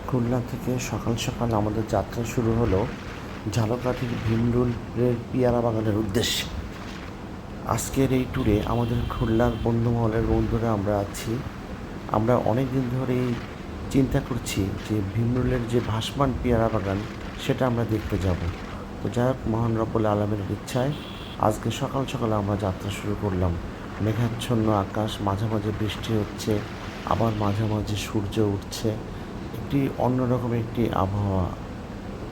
খুলনা থেকে সকাল সকাল আমাদের যাত্রা শুরু হলো ঝালকাঠির ভীমরুলের পেয়ারা বাগানের উদ্দেশ্যে। আজকের এই ট্যুরে আমাদের খুলনার বন্ধুমহলের বন্ধুরা আমরা আছি। আমরা অনেক দিন ধরেই চিন্তা করছি যে ভীমরুলের যে ভাসমান পেয়ারা বাগান সেটা আমরা দেখতে যাব। তো যাই হোক, মহান রব্বুল আলামিনের ইচ্ছায় আজকে সকাল সকালে আমরা যাত্রা শুরু করলাম। মেঘাচ্ছন্ন আকাশ, মাঝে মাঝে বৃষ্টি হচ্ছে, আবার মাঝে মাঝে সূর্য উঠছে, একটি অন্যরকম একটি আবহাওয়া।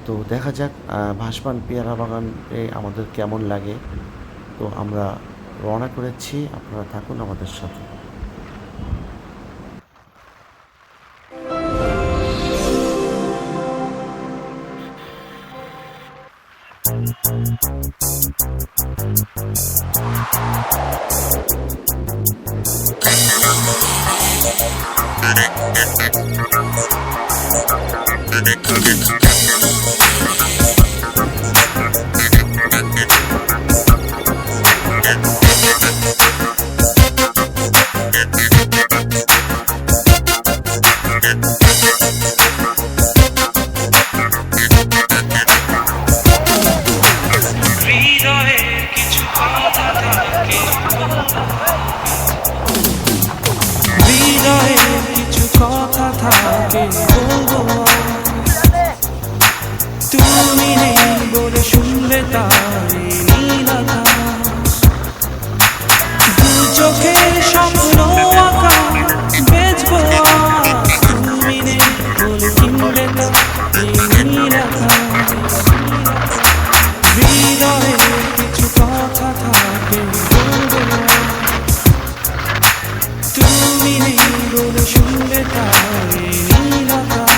তো দেখা যাক ভাসমান পেয়ারা বাগানে আমাদের কেমন লাগে। তো আমরা রওনা করেছি, আপনারা থাকুন আমাদের সাথে। কথা থাকে বলবো, তুমি নেই বলে শুনবে তাই নীল আকাশ, দু চোখে স্বপ্ন আঁকা বেচবো, তুমি নেই বলে কিনবে তাই নীল আকাশ। হৃদয়ে কিছু কথা থাকে বলবো, তুমি নেই বলে শুনবে তাই নীল আকাশ।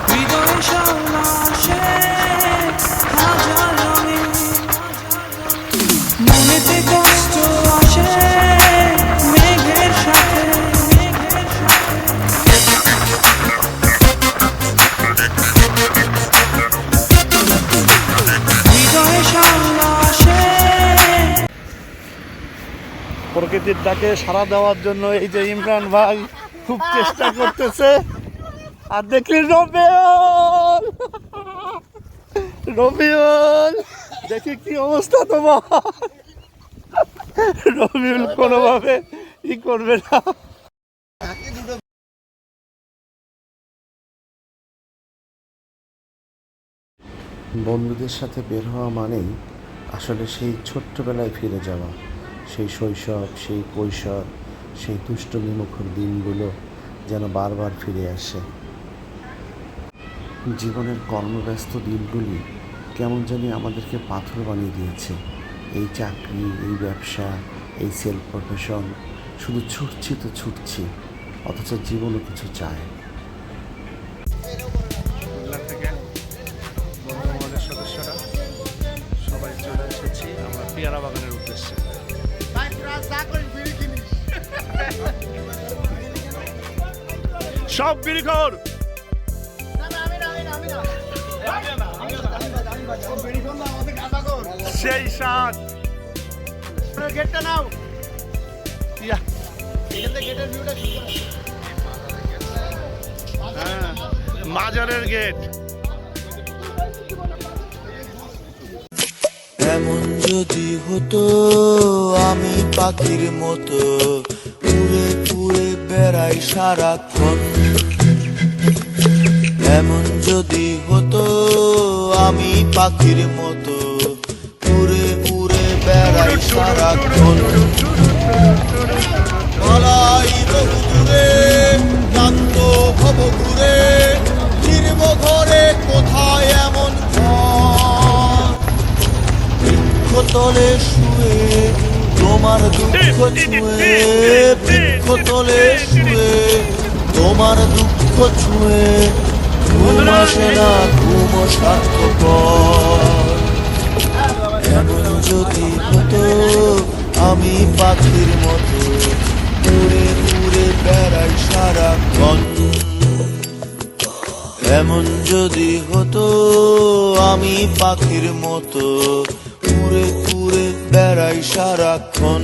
হৃদয়ে সল্লাসে হাজার রঙে, মনেতে কষ্ট আসে মেঘের সাথে, হৃদয়ে সল্লাসে। প্রকৃতির ডাকে সাড়া দেওয়ার জন্য এই যে ইমরান ভাই খুব চেষ্টা করতেছে। আর দেখলি রবিউল, রবিউল দেখি কি অবস্থা তোমার। রবিউল কোনোভাবে ই করবে না। বন্ধুদের সাথে বের হওয়া মানেই আসলে সেই ছোট্টবেলায় ফিরে যাওয়া, সেই শৈশব, সেই কৈশোর, সেই দুষ্টুমি মুখর দিনগুলো যেন বারবার ফিরে আসে। জীবনের কর্মব্যস্ত দিনগুলি কেমন জানি আমাদেরকে পাথর বানিয়ে দিয়েছে। এই চাকরি, এই ব্যবসা, এই সেলফ প্রফেশন, শুধু ছুটছি তো ছুটছি, অথচ জীবনও কিছু চায়। খুলনা থেকে বন্ধুমহলের সদস্যরা সবাই চলে এসেছি আমরা পেয়ারা বাগানের উদ্দেশ্যে। সব বিড়িখোর সেই সাত গেটটা নাও। মাজারের গেট। এমন যদি হতো আমি পাখির মতো উড়ে উড়ে বেড়াই সারাক্ষণ, এমন যদি হতো আমি পাখির মতো উড়ে উড়ে বেড়াই সারাক্ষণ। বলাই বহু দূরে ক্লান্ত ভব ঘুরে ফিরব ঘরে, কোথায় এমন ঘর বৃক্ষতলে শুয়ে তোমার দুঃখ ছুঁয়ে, বৃক্ষতলে শুয়ে তোমার দুঃখ ছুঁয়ে, ঘুম আসে না ঘুম স্বার্থপর। এমন যদি হতো আমি পাখির মতো বেড়াই সারাক্ষণ। এমন যদি হতো আমি পাখির মতো উড়ে উড়ে বেড়াই সারাক্ষণ।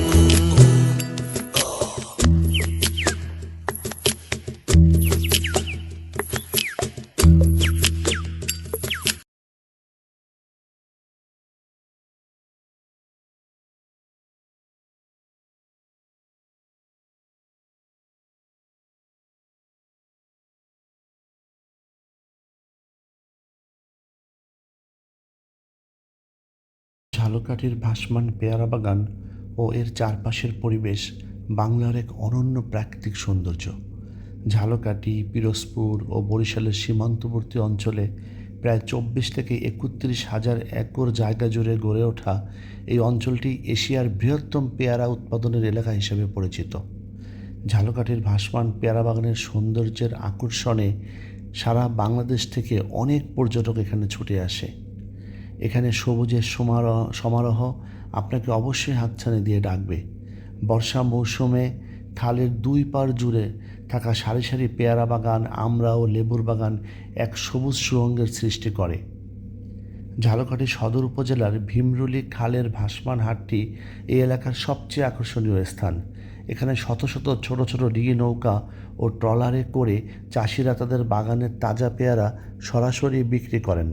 ঝালকাঠির ভাসমান পেয়ারা বাগান ও এর চারপাশের পরিবেশ বাংলার এক অনন্য প্রাকৃতিক সৌন্দর্য। ঝালকাঠি, পিরোজপুর ও বরিশালের সীমান্তবর্তী অঞ্চলে প্রায় 24 থেকে 31,000 একর জায়গা জুড়ে গড়ে ওঠা এই অঞ্চলটি এশিয়ার বৃহত্তম পেয়ারা উৎপাদনের এলাকা হিসেবে পরিচিত। ঝালকাঠির ভাসমান পেয়ারা বাগানের সৌন্দর্যের আকর্ষণে সারা বাংলাদেশ থেকে অনেক পর্যটক এখানে ছুটে আসে। এখানে সবুজের সমারোহ আপনাকে অবশ্যই হাতছানি দিয়ে ডাকবে। বর্ষা মৌসুমে খালের দুই পার জুড়ে থাকা সারি সারি পেয়ারা বাগান, আমড়া ও লেবুর বাগান এক সবুজ সুরঙ্গের সৃষ্টি করে। ঝালকাঠি সদর উপজেলার ভীমরুলি খালের ভাসমান হাটটি এই এলাকার সবচেয়ে আকর্ষণীয় স্থান। এখানে শত শত ছোট ছোট ডিঙি নৌকা ও ট্রলারে করে চাষিরা তাদের বাগানের তাজা পেয়ারা সরাসরি বিক্রি করেন।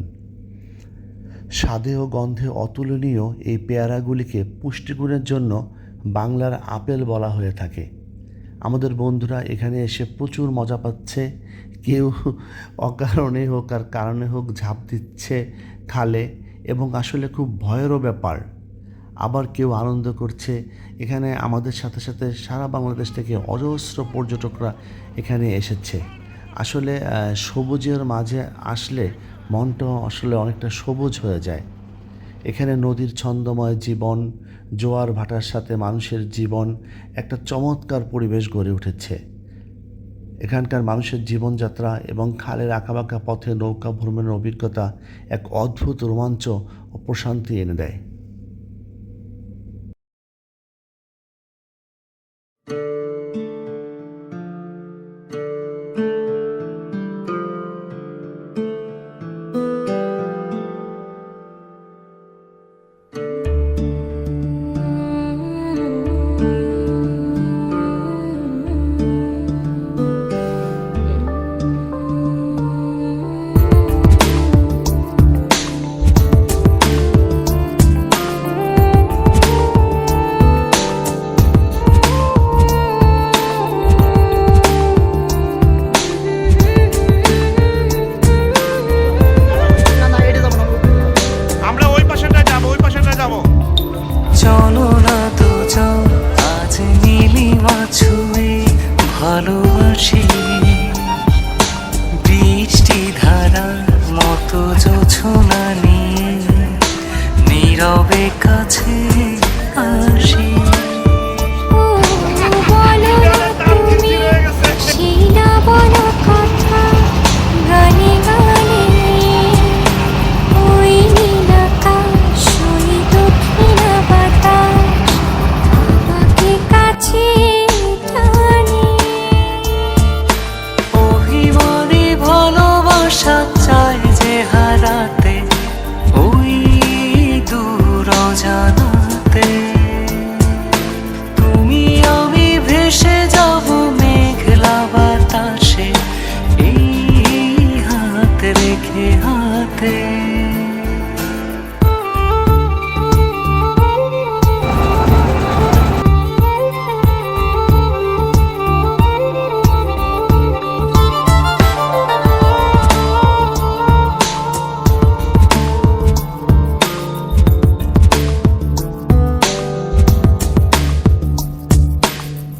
স্বাদে ও গন্ধে অতুলনীয় এই পেয়ারাগুলিকে পুষ্টিগুণের জন্য বাংলার আপেল বলা হয়ে থাকে। আমাদের বন্ধুরা এখানে এসে প্রচুর মজা পাচ্ছে। কেউ অকারণে হোক আর কারণে হোক ঝাঁপ দিচ্ছে খালে, এবং আসলে খুব ভয়েরও ব্যাপার। আবার কেউ আনন্দ করছে। এখানে আমাদের সাথে সাথে সারা বাংলাদেশ থেকে অজস্র পর্যটকরা এখানে এসেছে। আসলে সবুজের মাঝে আসলে মনটা আসলে অনেকটা সবুজ হয়ে যায়। এখানে নদীর ছন্দময় জীবন, জোয়ার ভাটার সাথে মানুষের জীবন, একটা চমৎকার পরিবেশ গড়ে উঠেছে। এখানকার মানুষের জীবনযাত্রা এবং খালের আঁকাবাঁকা পথে নৌকা ভ্রমণের অভিজ্ঞতা এক অদ্ভুত রোমাঞ্চ ও প্রশান্তি এনে দেয়। চলো না তো যাও আজ নীলিমা ছুঁয়ে ভালোবাসি, বৃষ্টি ধারার মতো জোছনা নিয়ে নীরবে কাছে আসি। চাই যে হারাতে ওই দূর জানাতে, তুমি আমি ভেসে যাব মেঘলা বাতাসে এই হাত রেখে হাতে।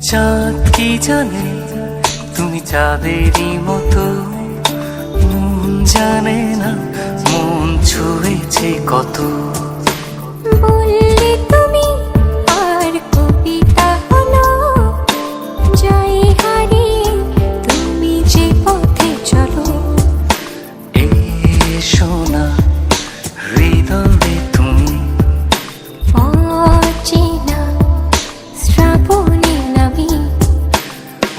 চাঁদ কি জানে তুমি চাঁদেরই মতো, মন জানে না মন ছুঁয়েছে কত। বললে তুমি আর কবিতা হলো, যাই হারিয়ে তুমি যে পথে চলো। এসো না হৃদয়ে তুমি অচেনা শ্রাবণে নামি,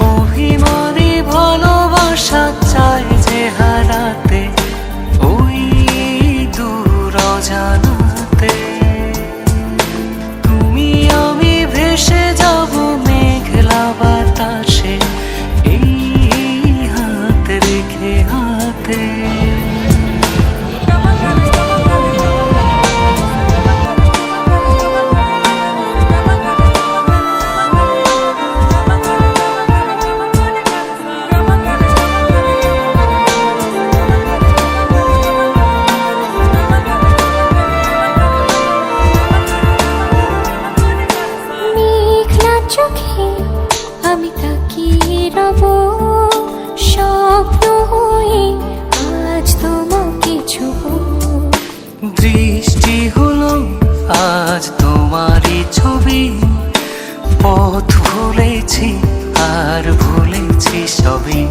অভি অজানাতে তুমি আমি ভেসে যাব মেঘলা বাতাসে এই হাত রেখে হাতে মেঘলা চোখে আমি তাকিয়ে রব স্বপ্ন হয়ে আজ তোমাকে ছুঁব দৃষ্টি হলো আজ তোমারই ছবি পথ ভুলেছি আর ভুলেছি সবই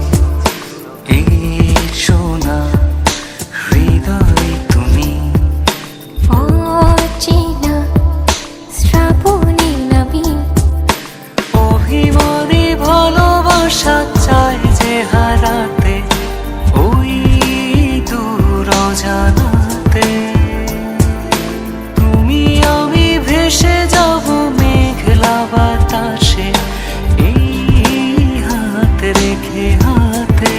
এসো না হৃদয় তুমি অচেনা শ্রাবণে নামি অভিমানী ভালোবাসা চাই যে হারাতে ওই দূর অজানাতে তুমি আমি ভেসে যাব মেঘলা বাতাসে এই হাত রেখে হাতে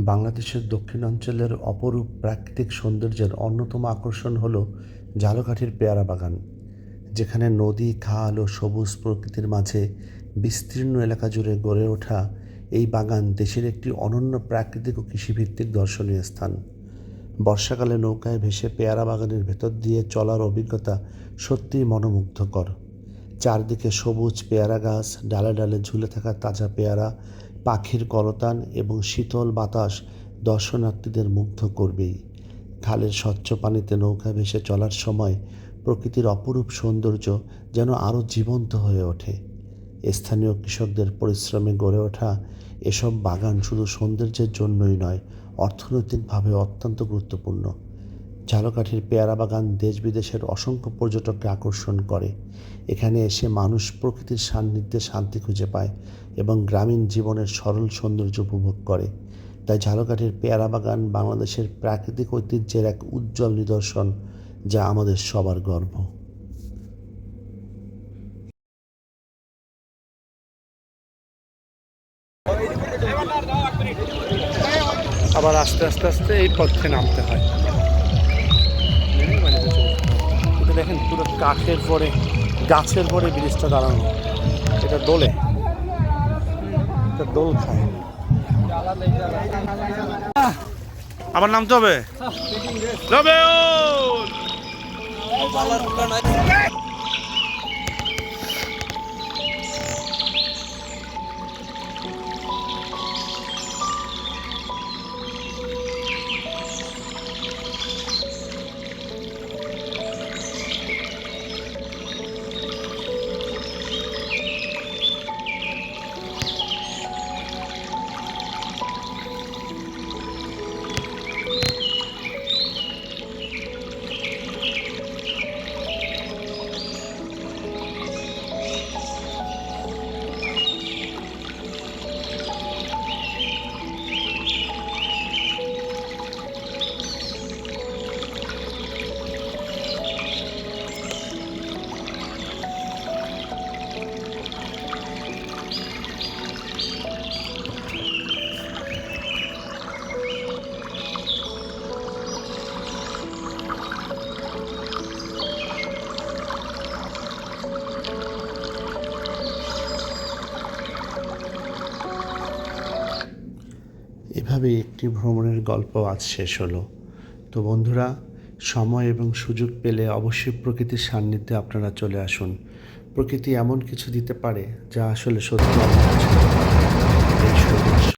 বাংলাদেশের দক্ষিণাঞ্চলের অপরূপ প্রাকৃতিক সৌন্দর্যের অন্যতম আকর্ষণ হল ঝালকাঠির পেয়ারা বাগান, যেখানে নদী, খাল ও সবুজ প্রকৃতির মাঝে বিস্তীর্ণ এলাকা জুড়ে গড়ে ওঠা এই বাগান দেশের একটি অনন্য প্রাকৃতিক ও কৃষিভিত্তিক দর্শনীয় স্থান। বর্ষাকালে নৌকায় ভেসে পেয়ারা বাগানের ভেতর দিয়ে চলার অভিজ্ঞতা সত্যিই মনোমুগ্ধকর। চারদিকে সবুজ পেয়ারা গাছ, ডালে ডালে ঝুলে থাকা তাজা পেয়ারা, পাখির কলতান এবং শীতল বাতাস দর্শনার্থীদের মুগ্ধ করবেই। খালের স্বচ্ছ পানিতে নৌকা ভেসে চলার সময় প্রকৃতির অপরূপ সৌন্দর্য যেন আরও জীবন্ত হয়ে ওঠে। স্থানীয় কৃষকদের পরিশ্রমে গড়ে ওঠা এসব বাগান শুধু সৌন্দর্যের জন্যই নয়, অর্থনৈতিকভাবে অত্যন্ত গুরুত্বপূর্ণ। ঝালকাঠির পেয়ারা বাগান দেশ বিদেশের অসংখ্য পর্যটককে আকর্ষণ করে। এখানে এসে মানুষ প্রকৃতির সান্নিধ্যে শান্তি খুঁজে পায় এবং গ্রামীণ জীবনের সরল সৌন্দর্য উপভোগ করে। তাই ঝালকাঠির পেয়ারা বাগান বাংলাদেশের প্রাকৃতিক ঐতিহ্যের এক উজ্জ্বল নিদর্শন, যা আমাদের সবার গর্ব। আবার আস্তে আস্তে আস্তে এই পথে নামতে হয়। এটা দেখেন পুরো কাঠের পরে, গাছের পরে ব্রিজটা দাঁড়ানো। এটা দোলে, এটা দোল খায়। আবার নামতে হবে। এভাবে একটি ভ্রমণের গল্প আজ শেষ হলো। তো বন্ধুরা, সময় এবং সুযোগ পেলে অবশ্যই প্রকৃতির সান্নিধ্যে আপনারা চলে আসুন। প্রকৃতি এমন কিছু দিতে পারে যা আসলে সত্যি অমূল্য।